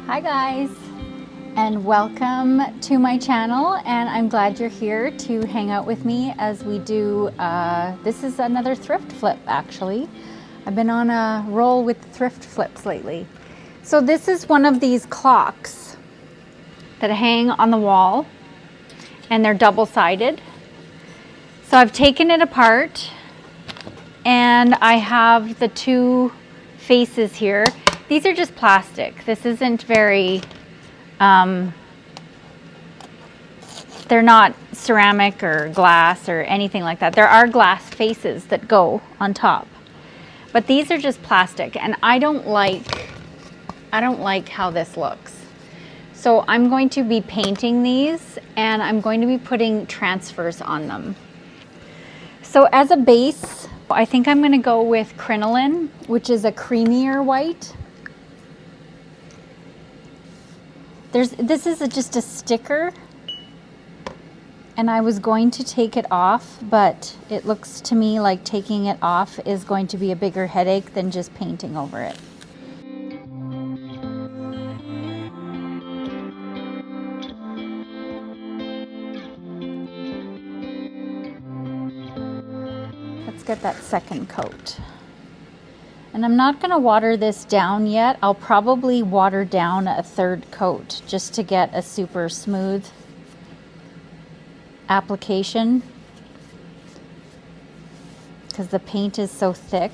Hi guys, and welcome to my channel, and I'm glad you're here to hang out with me as we do, this is another thrift flip actually. I've been on a roll with thrift flips lately. So this is one of these clocks that hang on the wall, and they're double-sided. So I've taken it apart, and I have the two faces here. These are just plastic. This isn't very, they're not ceramic or glass or anything like that. There are glass faces that go on top, but these are just plastic, and I don't like how this looks. So I'm going to be painting these, and I'm going to be putting transfers on them. So as a base, I think I'm going to go with crinoline, which is a creamier white. This is just a sticker, and I was going to take it off, but it looks to me like taking it off is going to be a bigger headache than just painting over it. Let's get that second coat. And I'm not going to water this down yet. I'll probably water down a third coat just to get a super smooth application, because the paint is so thick.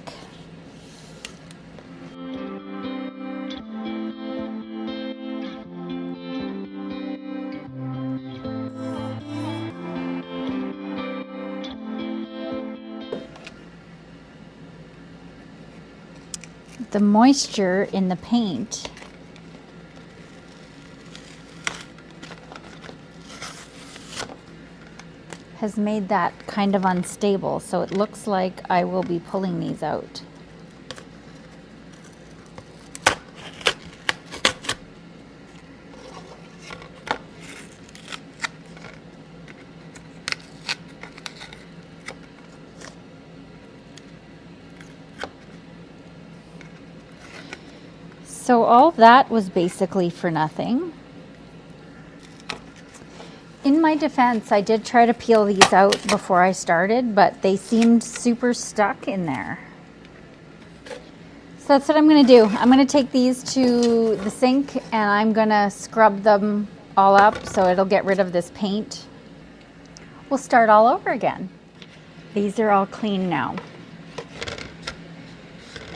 The moisture in the paint has made that kind of unstable, so it looks like I will be pulling these out. So all that was basically for nothing. In my defense, I did try to peel these out before I started, but they seemed super stuck in there. So that's what I'm going to do. I'm going to take these to the sink, and I'm going to scrub them all up so it'll get rid of this paint. We'll start all over again. These are all clean now.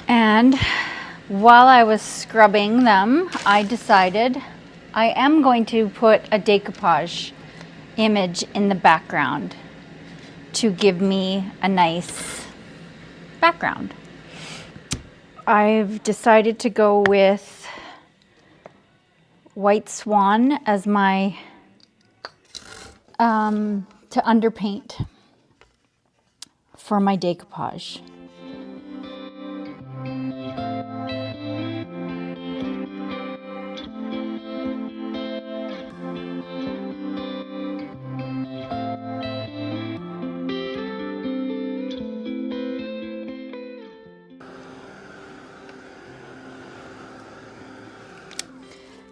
And while I was scrubbing them, I decided I am going to put a decoupage image in the background to give me a nice background. I've decided to go with White Swan as my to underpaint for my decoupage.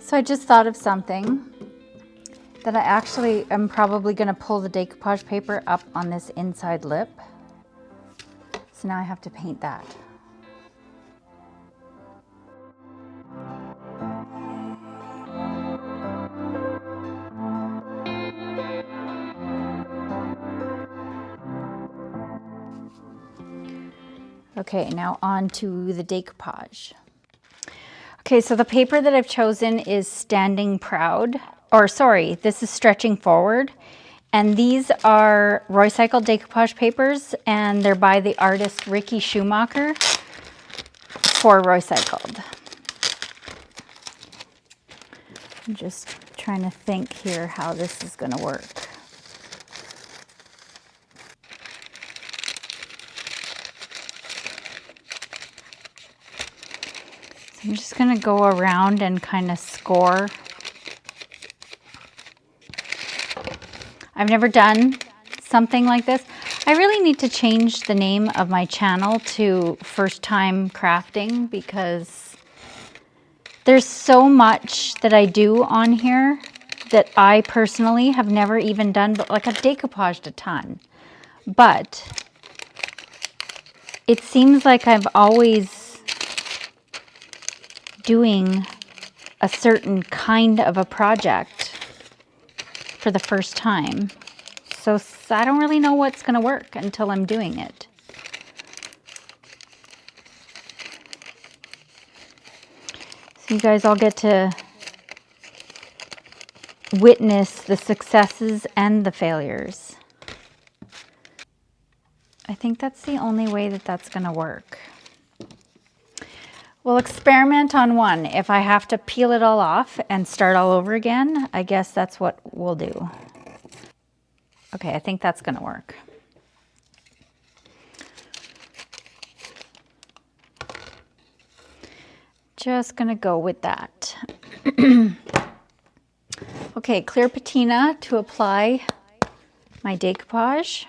So I just thought of something that I actually am probably going to pull the decoupage paper up on this inside lip. So now I have to paint that. Okay, now on to the decoupage. Okay, so the paper that I've chosen is Standing Proud, or sorry, this is Stretching Forward. And these are Roycycled decoupage papers, and they're by the artist Ricky Schumacher for Roycycled. I'm just trying to think here how this is going to work. I'm just going to go around and kind of score. I've never done something like this. I really need to change the name of my channel to First Time Crafting, because There's so much that I do on here that I personally have never even done, but like I've decoupaged a ton. But it seems like I'm always doing a certain kind of a project for the first time. So I don't really know what's going to work until I'm doing it. So you guys all get to witness the successes and the failures. I think that's the only way that that's going to work. We'll experiment on one. If I have to peel it all off and start all over again, I guess that's what we'll do. Okay, I think that's going to work. Just going to go with that. Okay, clear patina to apply my decoupage.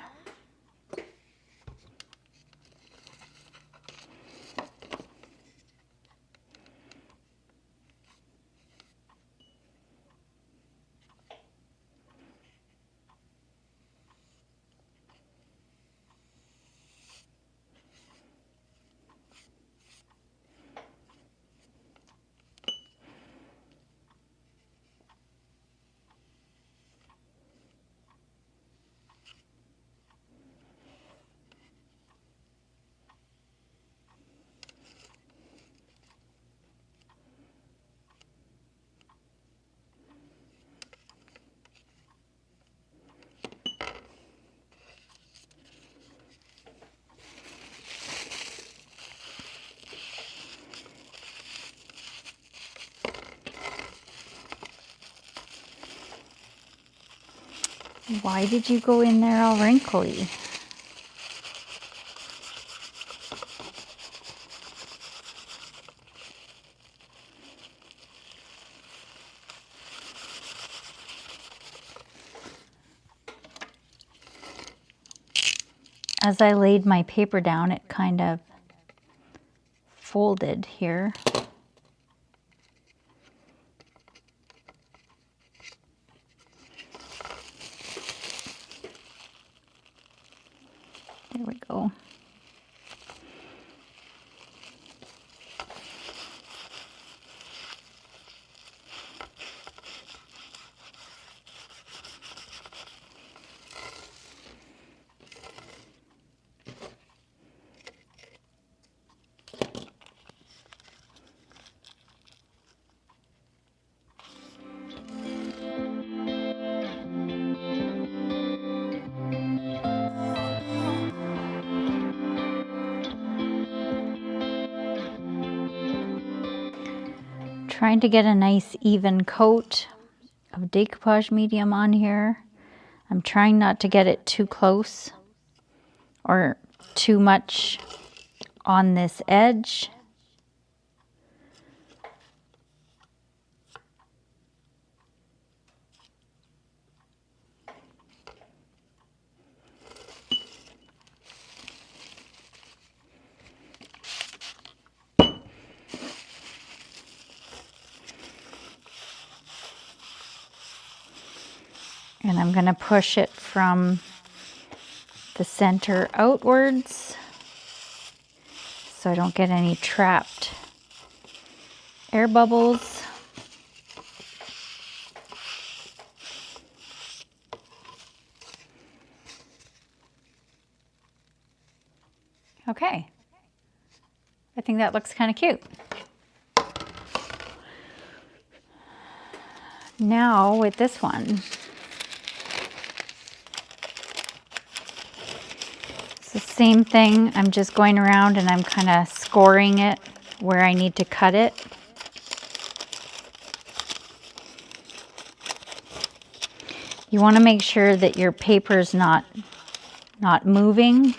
Why did you go in there all wrinkly? As I laid my paper down, it kind of folded here. There we go. Trying to get a nice even coat of decoupage medium on here. I'm trying not to get it too close or too much on this edge. And I'm going to push it from the center outwards so I don't get any trapped air bubbles. Okay, I think that looks kind of cute. Now with this one, it's the same thing. I'm just going around and I'm kind of scoring it where I need to cut it. You want to make sure that your paper's not moving,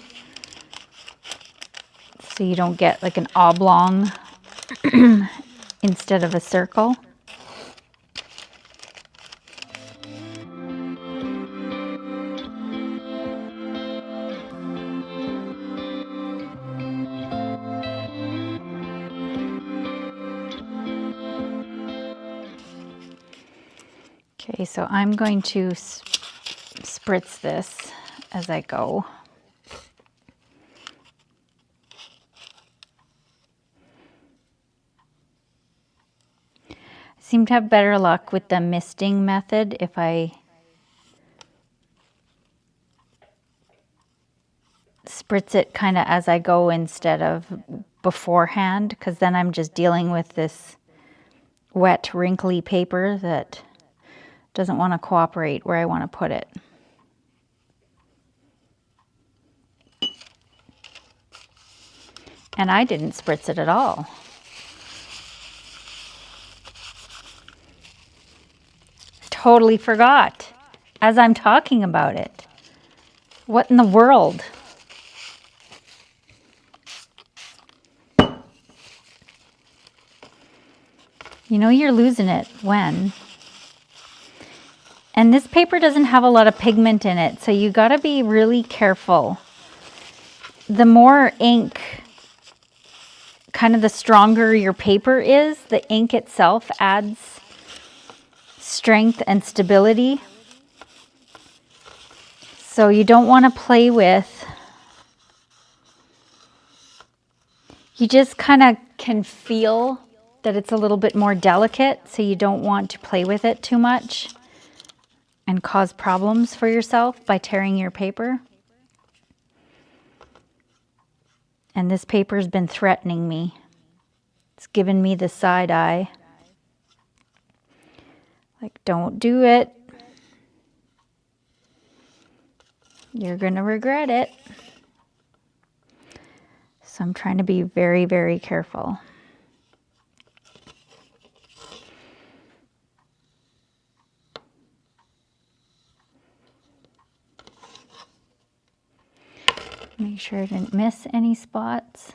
so you don't get like an oblong instead of a circle. Okay, so I'm going to spritz this as I go. I seem to have better luck with the misting method if I spritz it kind of as I go instead of beforehand, because then I'm just dealing with this wet, wrinkly paper that doesn't want to cooperate where I want to put it. And I didn't spritz it at all. Totally forgot as I'm talking about it. What in the world? You know you're losing it when. And this paper doesn't have a lot of pigment in it, so you got to be really careful. The more ink, kind of the stronger your paper is, the ink itself adds strength and stability. So you don't want to play with. You just kind of can feel that it's a little bit more delicate, so you don't want to play with it too much and cause problems for yourself by tearing your paper. And this paper's been threatening me. It's given me the side eye. Like, don't do it. You're gonna regret it. So I'm trying to be very, very careful. Make sure I didn't miss any spots.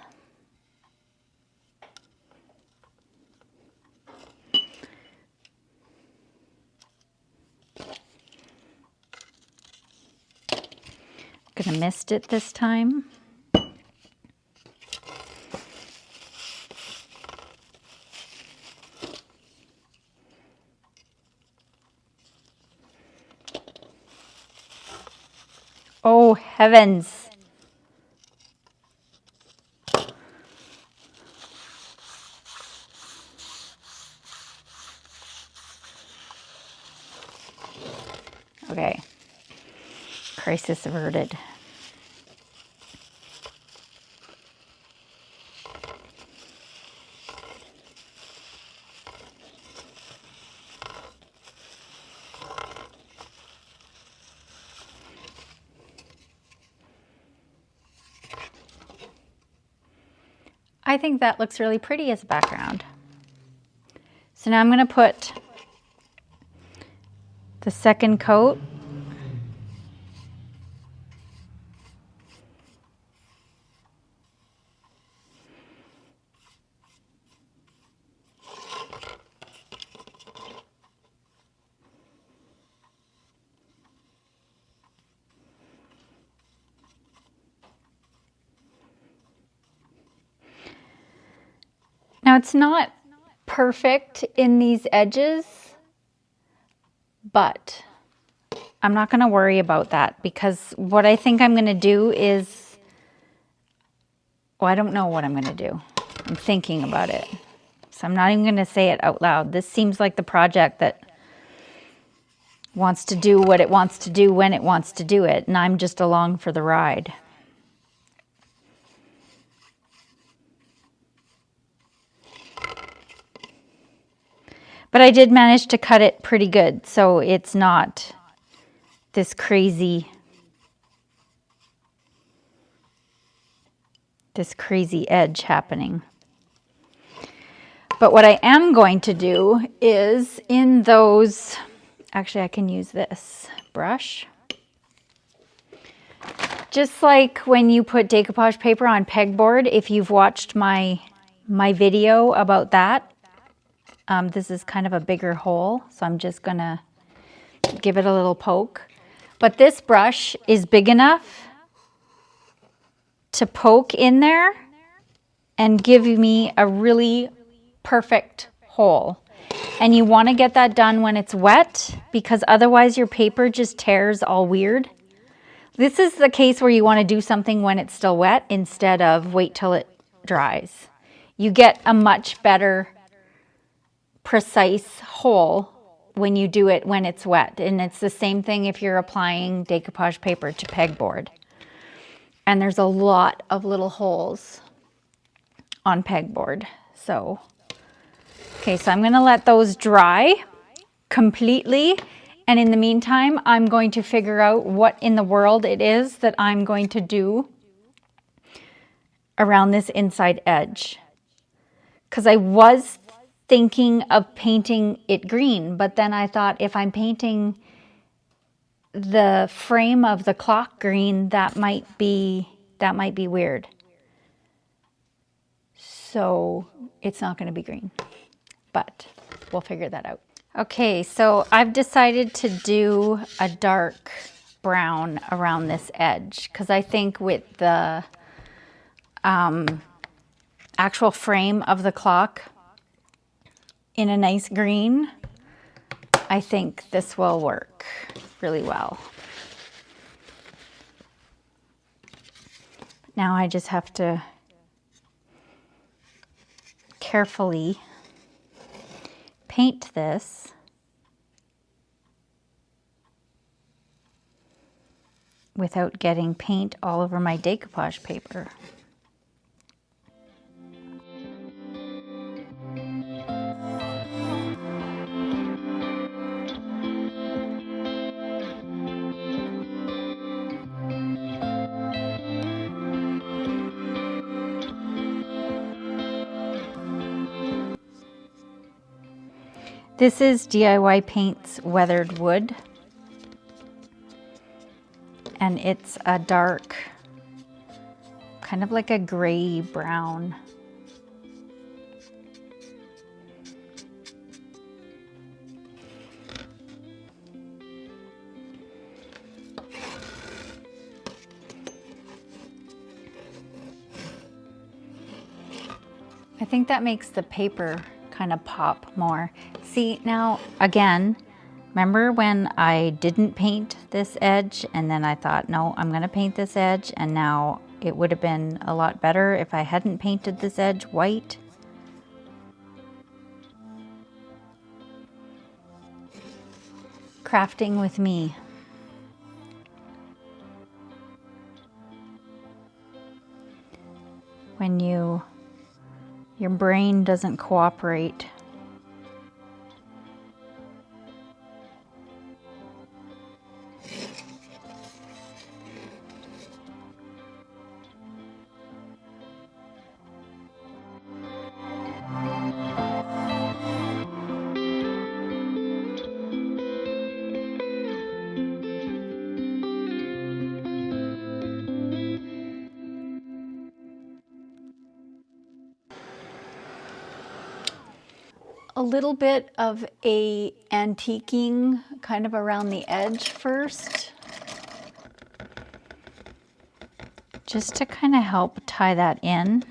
Gonna mist it this time. Oh heavens. Okay. Crisis averted. I think that looks really pretty as a background. So now I'm going to put the second coat. Now it's not perfect in these edges, but I'm not going to worry about that, because what I think I'm going to do is, well, I don't know what I'm going to do. I'm thinking about it. So I'm not even going to say it out loud. This seems like the project that wants to do what it wants to do when it wants to do it, and I'm just along for the ride. But I did manage to cut it pretty good, so it's not this crazy edge happening. But what I am going to do is in those, actually I can use this brush. Just like when you put decoupage paper on pegboard, if you've watched my video about that, this is kind of a bigger hole, so I'm just gonna give it a little poke. But this brush is big enough to poke in there and give me a really perfect hole. And you want to get that done when it's wet because otherwise your paper just tears all weird. This is the case where you want to do something when it's still wet instead of wait till it dries. You get a much better precise hole when you do it when it's wet. And it's the same thing if you're applying decoupage paper to pegboard. And there's a lot of little holes on pegboard. So, okay, so I'm going to let those dry completely. And in the meantime, I'm going to figure out what in the world it is that I'm going to do around this inside edge. Because I was thinking of painting it green, but then I thought if I'm painting the frame of the clock green, that might be weird. So it's not going to be green, but we'll figure that out. Okay, so I've decided to do a dark brown around this edge because I think with the actual frame of the clock in a nice green, I think this will work really well. Now I just have to carefully paint this without getting paint all over my decoupage paper. This is DIY Paints Weathered Wood, and it's a dark, kind of like a gray brown. I think that makes the paper kind of pop more. See, now again, remember when I didn't paint this edge and then I thought, no, I'm gonna paint this edge, and now it would have been a lot better if I hadn't painted this edge white. Crafting with me. When your brain doesn't cooperate. A little bit of a antiquing kind of around the edge first, just to kind of help tie that in.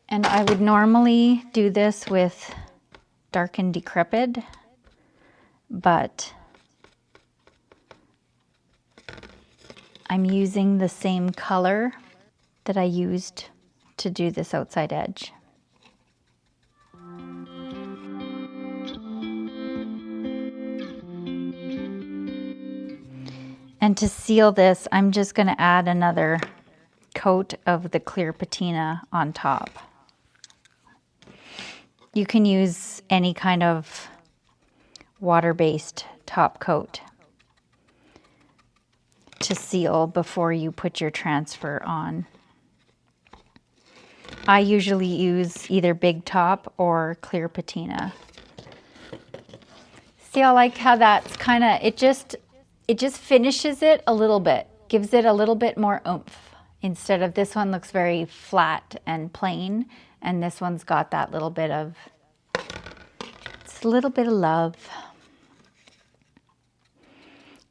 And I would normally do this with Dark and Decrepit, but I'm using the same color that I used to do this outside edge. And to seal this, I'm just going to add another coat of the clear patina on top. You can use any kind of water-based top coat to seal before you put your transfer on. I usually use either Big Top or clear patina. See, I like how that's kind of, it just finishes it a little bit, gives it a little bit more oomph. Instead of this one looks very flat and plain, and this one's got that little bit of, it's a little bit of love.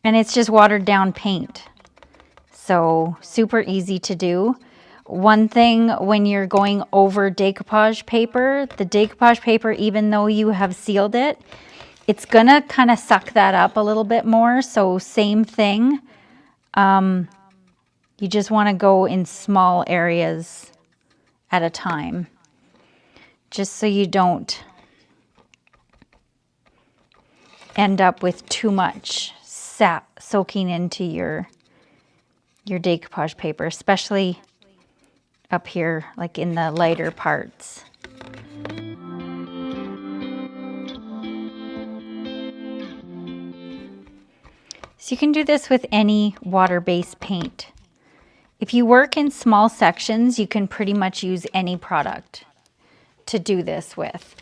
And it's just watered down paint. So super easy to do. One thing when you're going over decoupage paper, the decoupage paper, even though you have sealed it, it's gonna kind of suck that up a little bit more. So same thing. You just want to go in small areas at a time, just so you don't end up with too much sap soaking into your decoupage paper, especially up here, like in the lighter parts. So you can do this with any water-based paint. If you work in small sections, you can pretty much use any product to do this with.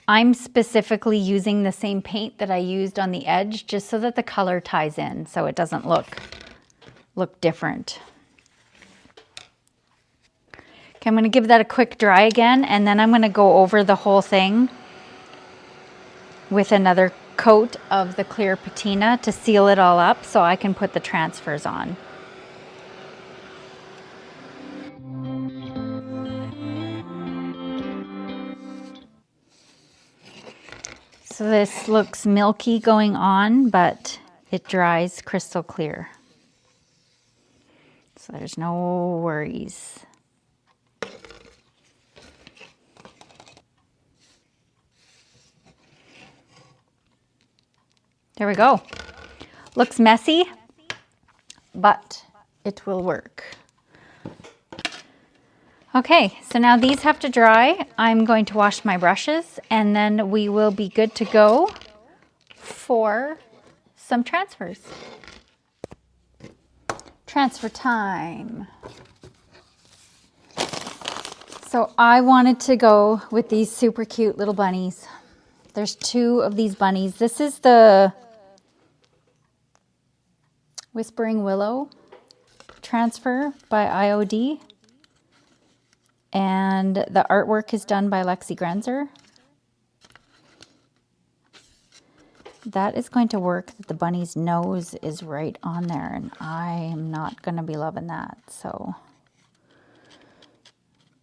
I'm specifically using the same paint that I used on the edge just so that the color ties in, so it doesn't look different. Okay, I'm going to give that a quick dry again, and then I'm going to go over the whole thing with another coat of the clear patina to seal it all up so I can put the transfers on. So this looks milky going on, but it dries crystal clear. So there's no worries. There we go. Looks messy, but it will work. Okay, so now these have to dry. I'm going to wash my brushes and then we will be good to go for some transfers. Transfer time. So I wanted to go with these super cute little bunnies. There's 2 of these bunnies. This is the Whispering Willow transfer by IOD. And the artwork is done by Lexi Grenzer. That is going to work. The bunny's nose is right on there, and I am not going to be loving that. So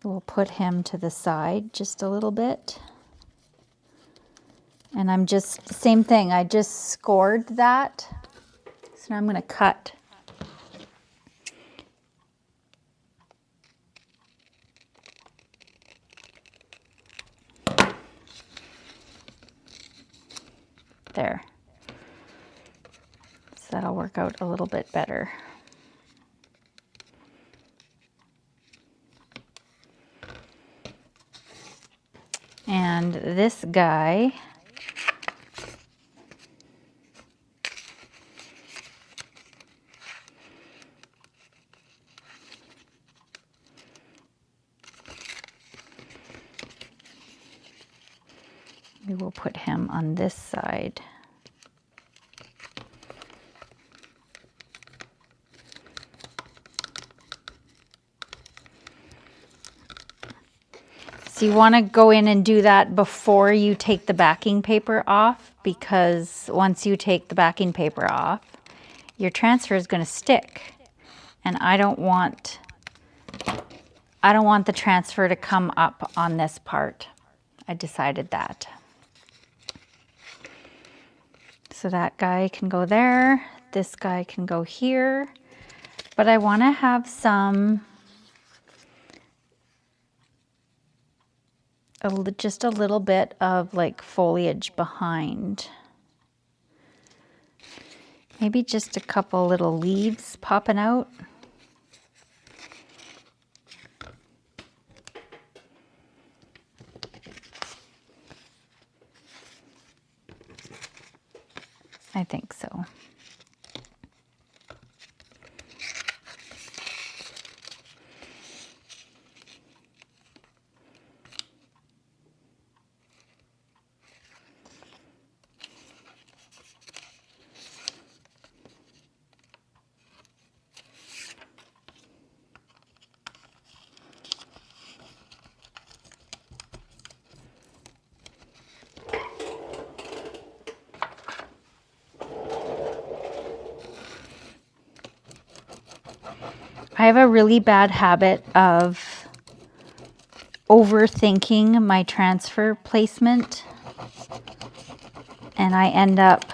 we'll put him to the side just a little bit. And I'm just, same thing, I just scored that. So now I'm going to cut. There. So that'll work out a little bit better. And this guy, we will put him on this side. So you want to go in and do that before you take the backing paper off, because once you take the backing paper off, your transfer is going to stick. And I don't want the transfer to come up on this part. I decided that. So that guy can go there, this guy can go here, but I want to have just a little bit of like foliage behind. Maybe just a couple little leaves popping out. I think so. I have a really bad habit of overthinking my transfer placement, and I end up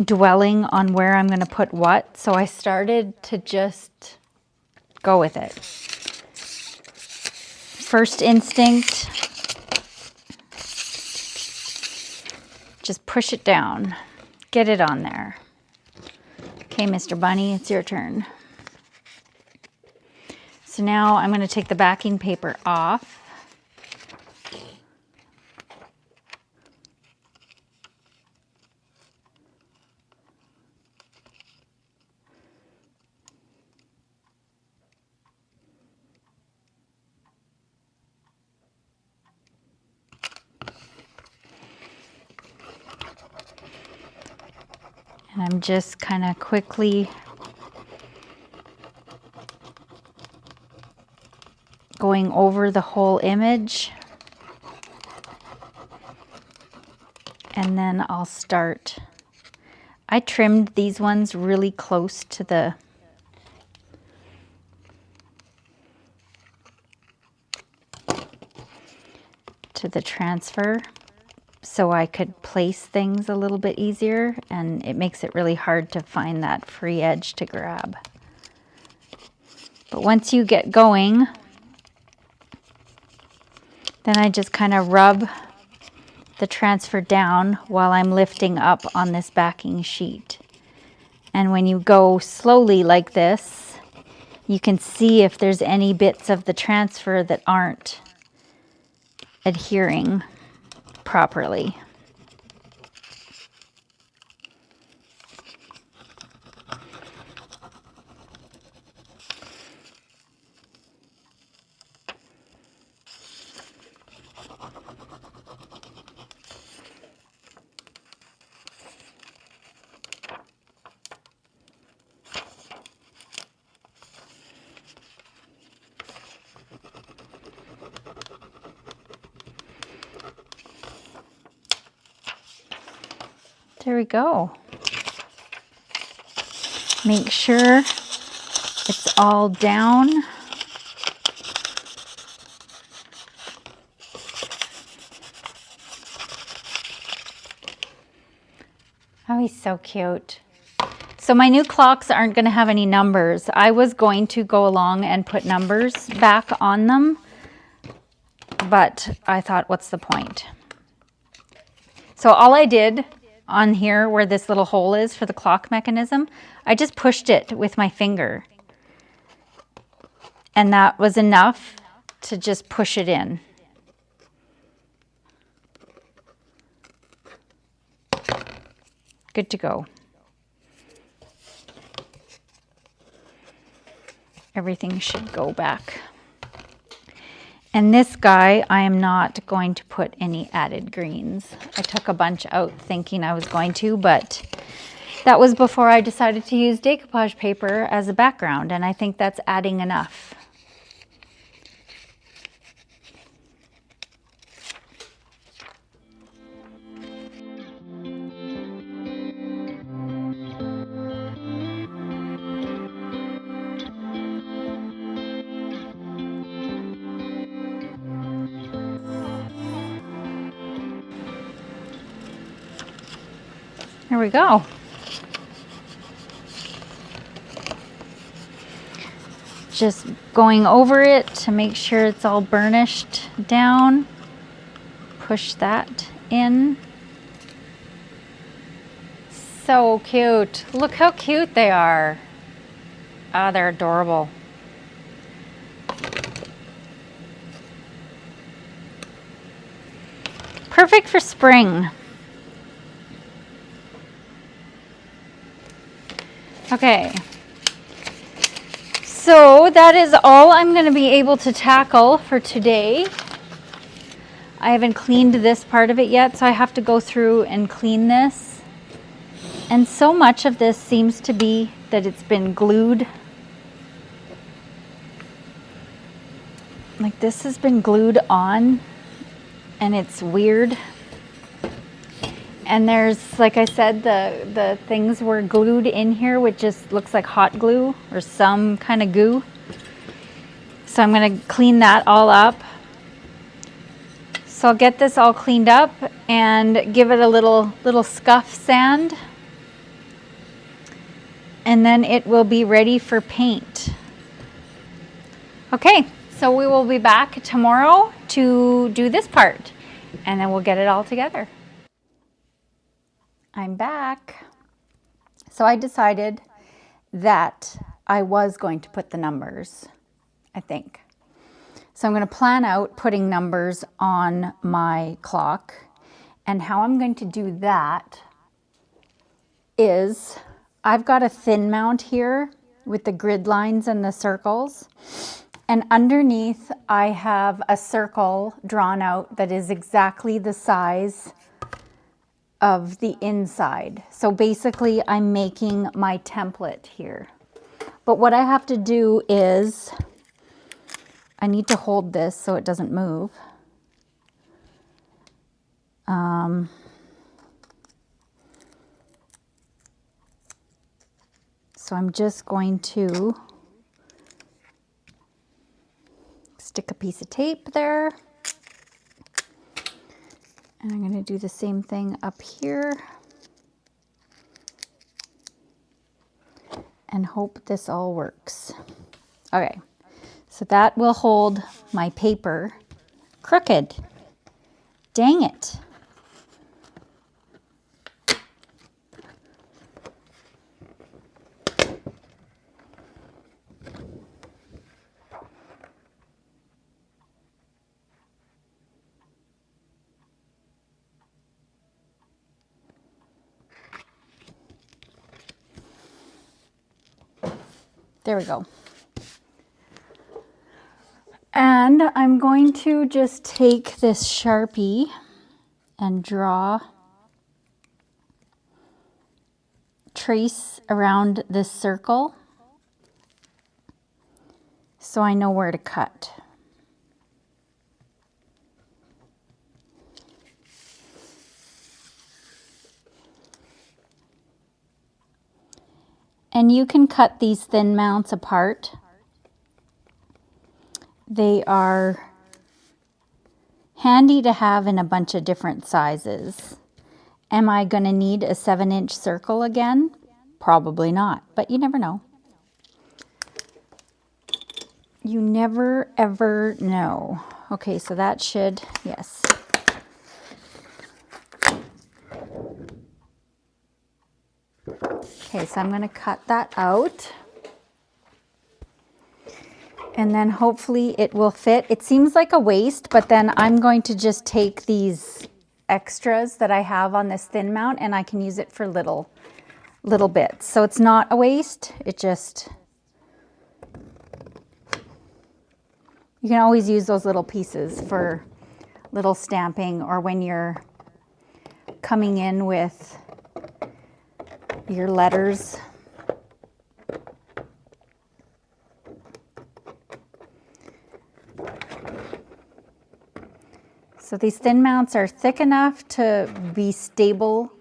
dwelling on where I'm going to put what. So I started to just go with it. First instinct, just push it down, get it on there. Okay, Mr. Bunny, it's your turn. So now I'm going to take the backing paper off. And I'm just kind of quickly going over the whole image. And then I'll start. I trimmed these ones really close to the transfer so I could place things a little bit easier, and it makes it really hard to find that free edge to grab. But once you get going, then I just kind of rub the transfer down while I'm lifting up on this backing sheet. And when you go slowly like this, you can see if there's any bits of the transfer that aren't adhering properly. There we go. Make sure it's all down. Oh, he's so cute. So my new clocks aren't going to have any numbers. I was going to go along and put numbers back on them, but I thought, what's the point? So all I did on here where this little hole is for the clock mechanism, I just pushed it with my finger. And that was enough to just push it in. Good to go. Everything should go back. And this guy, I am not going to put any added greens. I took a bunch out thinking I was going to, but that was before I decided to use decoupage paper as a background, and I think that's adding enough. There we go. Just going over it to make sure it's all burnished down. Push that in. So cute. Look how cute they are. Ah, they're adorable. Perfect for spring. Okay, so that is all I'm going to be able to tackle for today. I haven't cleaned this part of it yet, so I have to go through and clean this. And so much of this seems to be that it's been glued. Like this has been glued on, and it's weird. And there's, like I said, the things were glued in here, which just looks like hot glue or some kind of goo. So I'm going to clean that all up. So I'll get this all cleaned up and give it a little scuff sand. And then it will be ready for paint. Okay, so we will be back tomorrow to do this part, and then we'll get it all together. I'm back. So I decided that I was going to put the numbers, I think. So I'm going to plan out putting numbers on my clock, and how I'm going to do that is I've got a thin mount here with the grid lines and the circles. And underneath, I have a circle drawn out that is exactly the size of the inside. So basically, I'm making my template here. But what I have to do is, I need to hold this so it doesn't move. So I'm just going to stick a piece of tape there. And I'm going to do the same thing up here. And hope this all works. Okay, so that will hold my paper crooked. Dang it. There we go. And I'm going to just take this Sharpie and trace around this circle so I know where to cut. And you can cut these thin mounts apart. They are handy to have in a bunch of different sizes. Am I going to need a 7-inch circle again? Probably not, but you never know. You never ever know. Okay, so that should, yes. Okay, so I'm going to cut that out. And then hopefully it will fit. It seems like a waste, but then I'm going to just take these extras that I have on this thin mount and I can use it for little bits. So it's not a waste, it just, you can always use those little pieces for little stamping or when you're coming in with your letters. So these thin mounts are thick enough to be stable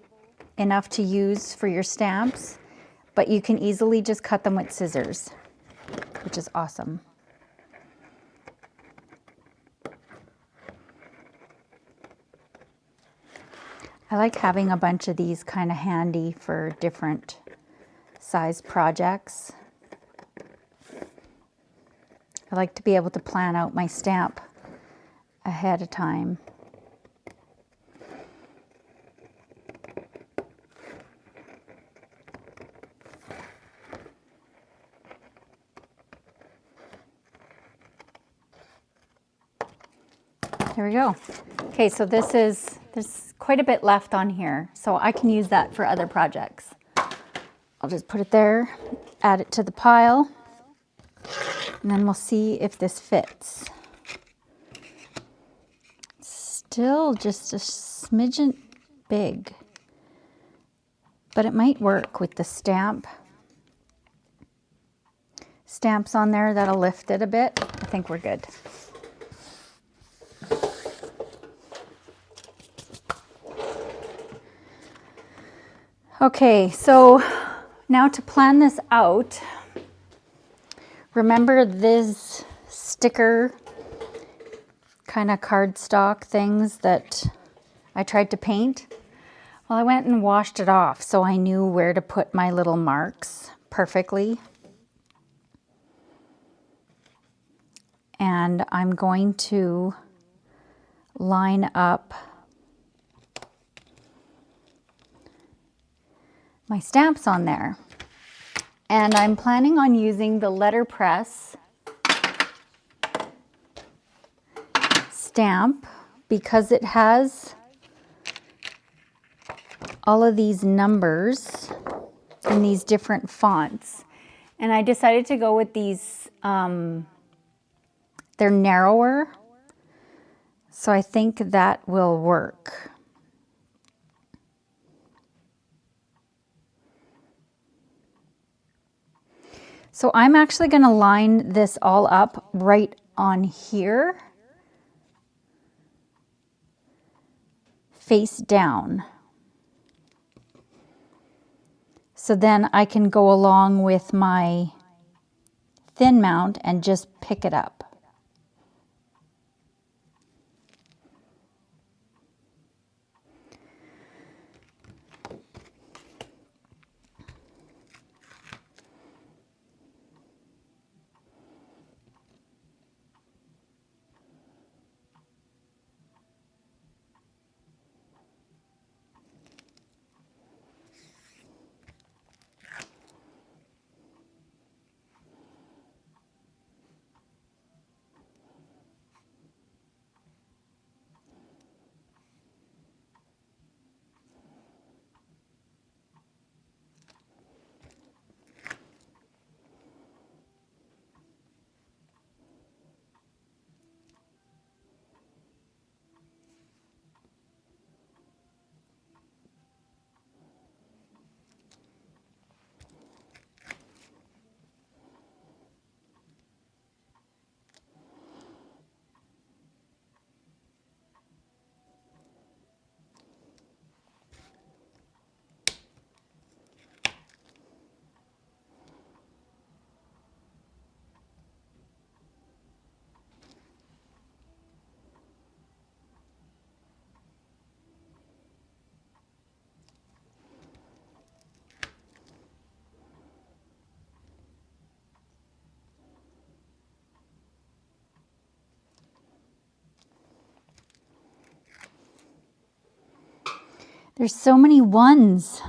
enough to use for your stamps, but you can easily just cut them with scissors, which is awesome. I like having a bunch of these kind of handy for different size projects. I like to be able to plan out my stamp ahead of time. There we go. Okay, so there's quite a bit left on here, so I can use that for other projects. I'll just put it there, add it to the pile, and then we'll see if this fits. Still just a smidgen big, but it might work with the stamps on there. That'll lift it a bit. I think we're good. Okay, so now to plan this out, remember this sticker kind of cardstock things that I tried to paint? Well, I went and washed it off so I knew where to put my little marks perfectly. And I'm going to line up my stamps on there. And I'm planning on using the letterpress stamp because it has all of these numbers in these different fonts. And I decided to go with these, they're narrower, so I think that will work. So I'm actually going to line this all up right on here, face down. So then I can go along with my thin mount and just pick it up. There's so many ones.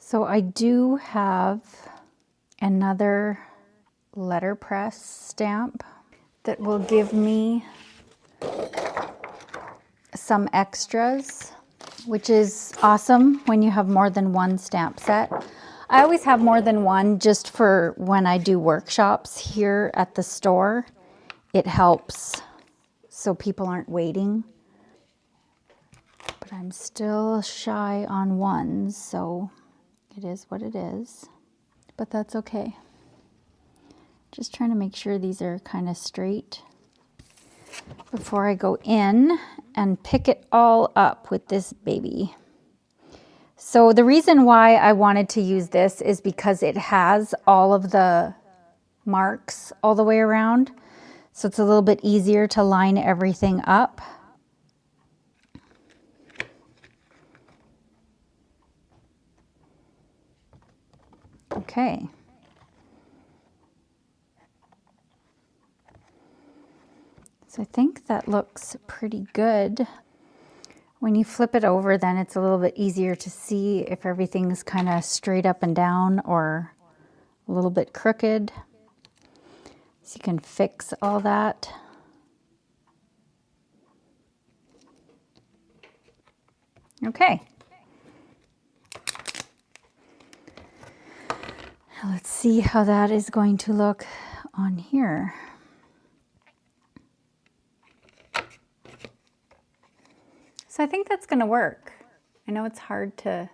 So I do have another letterpress stamp that will give me some extras, which is awesome when you have more than one stamp set. I always have more than one just for when I do workshops here at the store. It helps so people aren't waiting. But I'm still shy on ones, so it is what it is. But that's okay. Just trying to make sure these are kind of straight before I go in and pick it all up with this baby. So the reason why I wanted to use this is because it has all of the marks all the way around. So it's a little bit easier to line everything up. Okay. So I think that looks pretty good. When you flip it over, then it's a little bit easier to see if everything's kind of straight up and down or a little bit crooked. So you can fix all that. Okay. Let's see how that is going to look on here. So I think that's going to work. I know it's hard to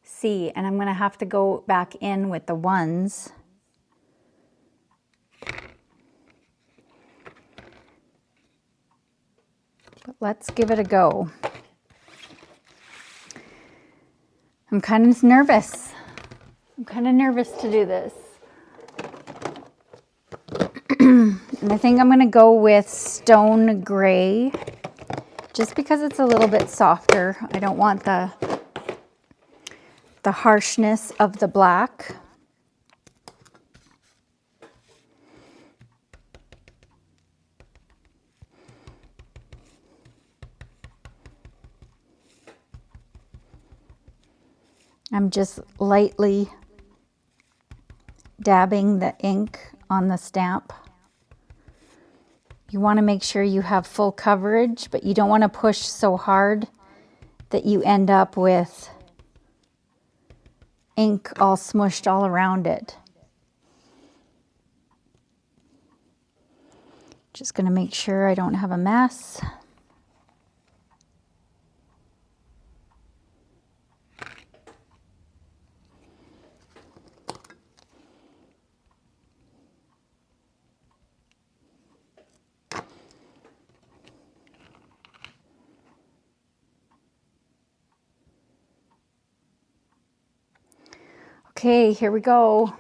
see, and I'm going to have to go back in with the ones. But let's give it a go. I'm kind of nervous. I'm kind of nervous to do this. And I think I'm going to go with stone gray, just because it's a little bit softer. I don't want the harshness of the black. I'm just lightly dabbing the ink on the stamp. You want to make sure you have full coverage, but you don't want to push so hard that you end up with ink all smushed all around it. Just going to make sure I don't have a mess. Okay, here we go.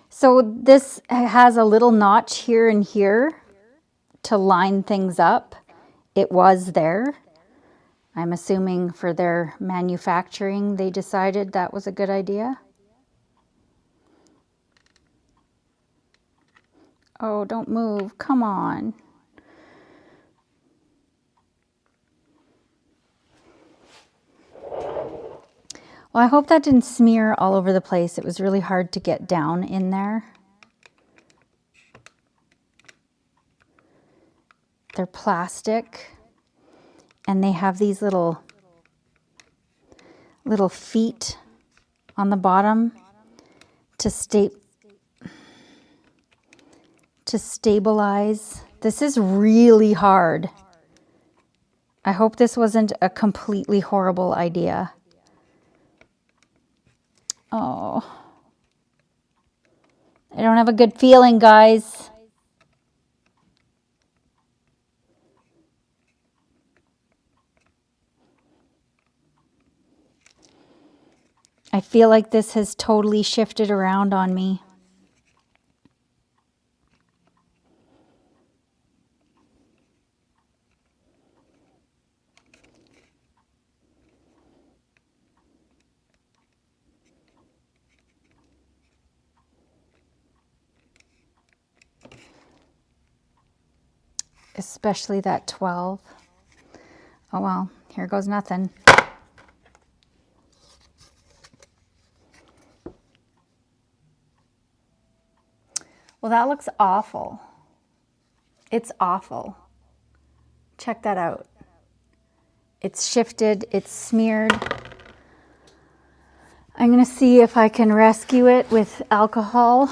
So this has a little notch here and here to line things up. It was there. I'm assuming for their manufacturing, they decided that was a good idea. Oh, don't move. Come on. Well, I hope that didn't smear all over the place. It was really hard to get down in there. They're plastic, and they have these little feet on the bottom to stabilize. This is really hard. I hope this wasn't a completely horrible idea. Oh, I don't have a good feeling, guys. I feel like this has totally shifted around on me. Especially that 12. Oh well, here goes nothing. Well, that looks awful. It's awful. Check that out. It's shifted, it's smeared. I'm going to see if I can rescue it with alcohol.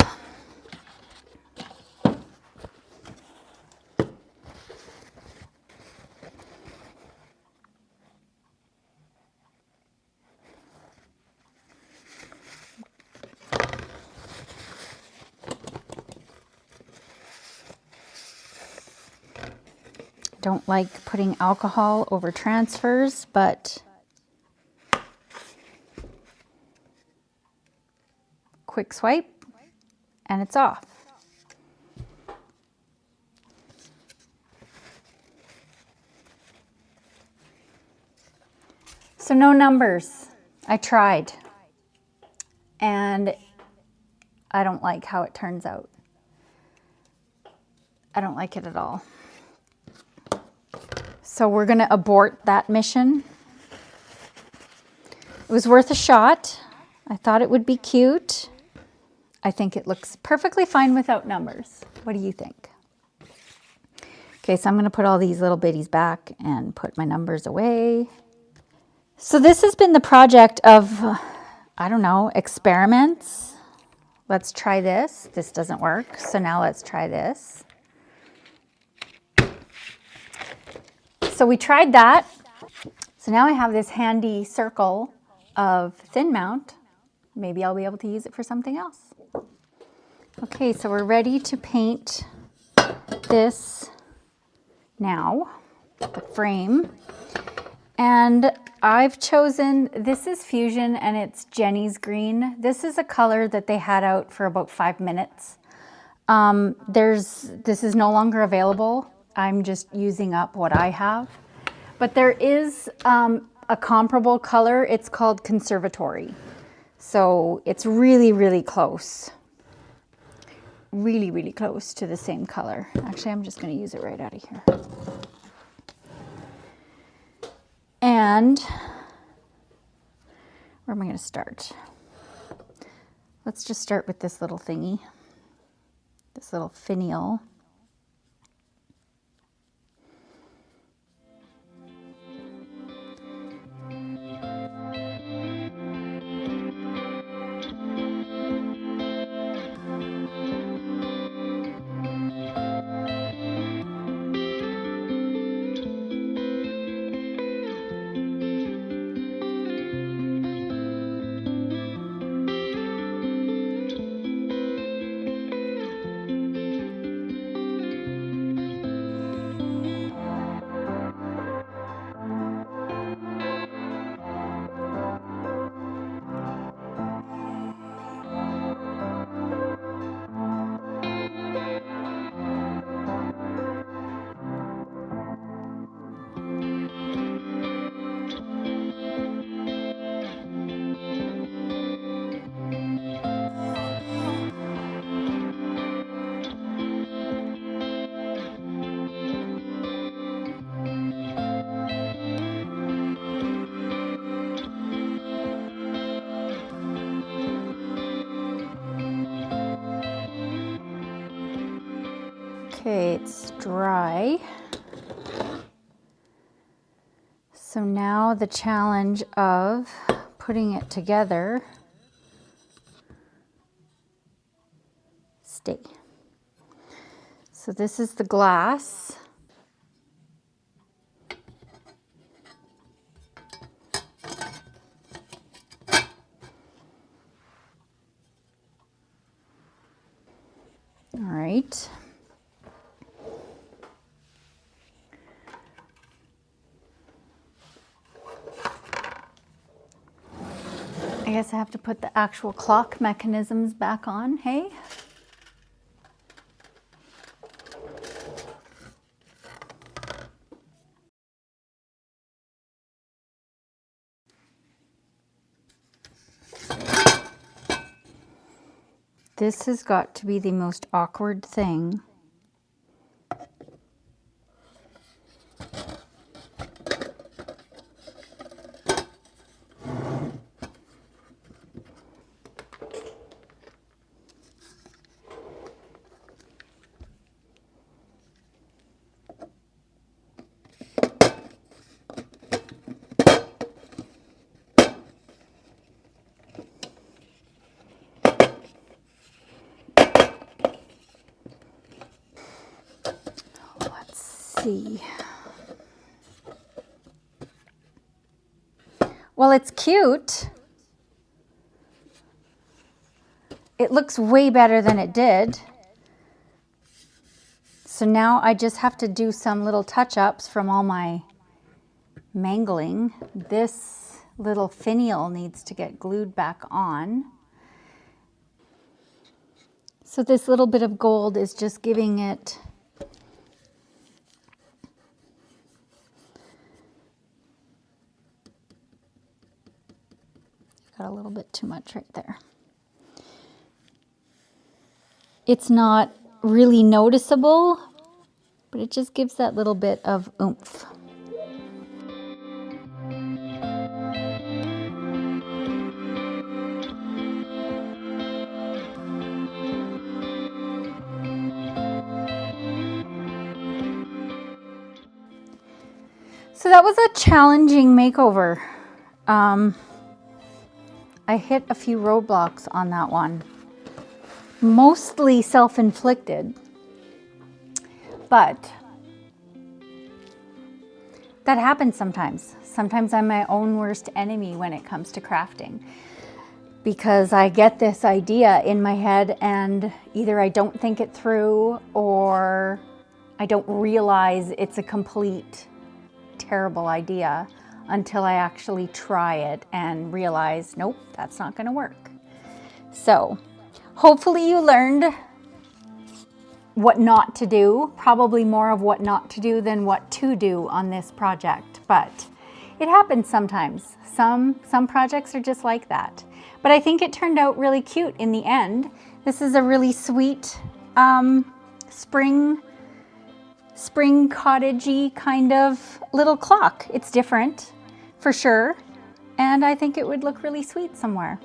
Don't like putting alcohol over transfers, but quick swipe and it's off. So no numbers. I tried, and I don't like how it turns out. I don't like it at all. So we're gonna abort that mission. It was worth a shot. I thought it would be cute. I think it looks perfectly fine without numbers. What do you think? Okay, so I'm gonna put all these little bitties back and put my numbers away. So this has been the project of, I don't know, experiments. Let's try this. This doesn't work, so now let's try this. So we tried that. So now I have this handy circle of thin mount. Maybe I'll be able to use it for something else. Okay, so we're ready to paint this now, the frame. And I've chosen, this is Fusion and it's Jenny's Green. This is a color that they had out for about 5 minutes. This is no longer available. I'm just using up what I have. But there is a comparable color. It's called Conservatory. So it's really, really close. Really, really close to the same color. Actually, I'm just going to use it right out of here. And where am I going to start? Let's just start with this little thingy, this little finial. Okay, it's dry. So now the challenge of putting it together. Stay. So this is the glass. All right. I guess I have to put the actual clock mechanisms back on, hey? This has got to be the most awkward thing. See. Well, it's cute. It looks way better than it did. So now I just have to do some little touch-ups from all my mangling. This little finial needs to get glued back on. So this little bit of gold is just giving it got a little bit too much right there. It's not really noticeable, but it just gives that little bit of oomph. So that was a challenging makeover. I hit a few roadblocks on that one. Mostly self-inflicted, but that happens sometimes. Sometimes I'm my own worst enemy when it comes to crafting, because I get this idea in my head and either I don't think it through or I don't realize it's a complete terrible idea until I actually try it and realize, nope, that's not going to work. So hopefully you learned what not to do, probably more of what not to do than what to do on this project, but it happens sometimes. Some projects are just like that. But I think it turned out really cute in the end. This is a really sweet spring cottagey kind of little clock. It's different for sure, and I think it would look really sweet somewhere.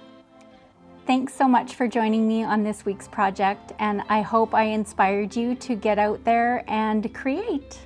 Thanks so much for joining me on this week's project, and I hope I inspired you to get out there and create.